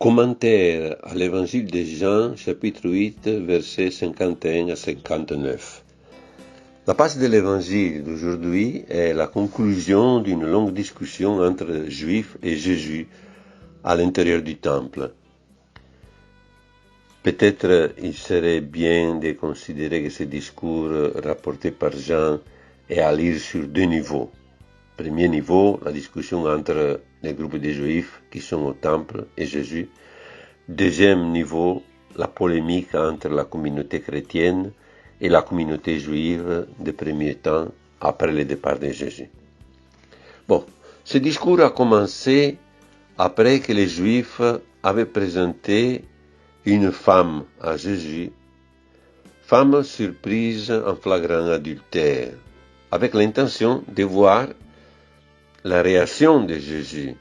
Commentaire à l'Évangile de Jean, chapitre 8, versets 51 à 59. La passe de l'Évangile d'aujourd'hui est la conclusion d'une longue discussion entre Juifs et Jésus à l'intérieur du temple. Peut-être il serait bien de considérer que ce discours rapporté par Jean est à lire sur deux niveaux. Premier niveau, la discussion entre les groupes de Juifs qui sont au temple et Jésus. Deuxième niveau, la polémique entre la communauté chrétienne et la communauté juive des premiers temps après le départ de Jésus. Bon, ce discours a commencé après que les Juifs avaient présenté une femme à Jésus, femme surprise en flagrant adultère, avec l'intention de voir la réaction de Jésus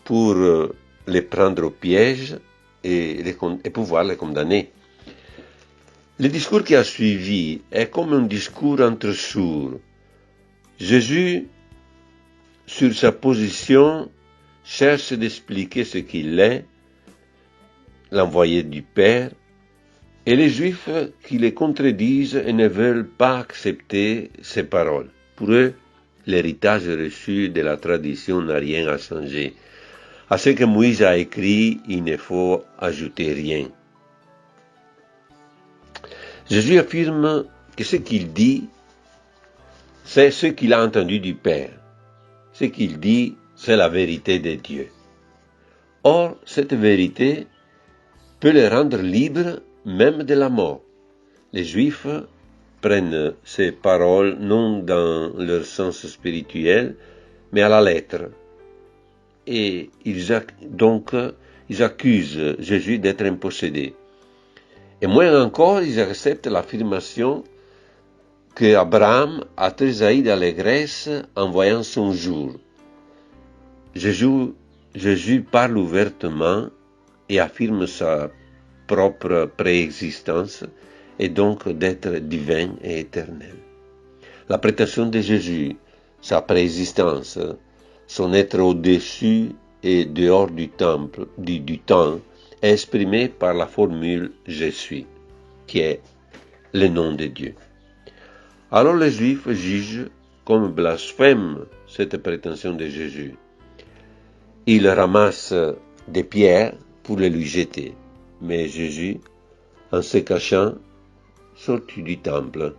pour les prendre au piège et pouvoir les condamner. Le discours qui a suivi est comme un discours entre sourds. Jésus, sur sa position, cherche d'expliquer ce qu'il est, l'envoyé du Père, et les Juifs qui les contredisent et ne veulent pas accepter ses paroles. Pour eux, l'héritage reçu de la tradition n'a rien à changer. À ce que Moïse a écrit, il ne faut ajouter rien. Jésus affirme que ce qu'il dit, c'est ce qu'il a entendu du Père. Ce qu'il dit, c'est la vérité de Dieu. Or, cette vérité peut les rendre libres même de la mort. Les Juifs prennent ces paroles non dans leur sens spirituel, mais à la lettre. Et ils accusent Jésus d'être un possédé. Et moins encore, ils acceptent l'affirmation qu'Abraham a tressailli d'allégresse en voyant son jour. Jésus parle ouvertement et affirme sa propre préexistence et donc d'être divin et éternel. La prétention de Jésus, sa préexistence, son être au-dessus et dehors du temps, est exprimé par la formule « Je suis », qui est le nom de Dieu. Alors les Juifs jugent comme blasphème cette prétention de Jésus. Ils ramassent des pierres pour les lui jeter, mais Jésus, en se cachant, sortit du temple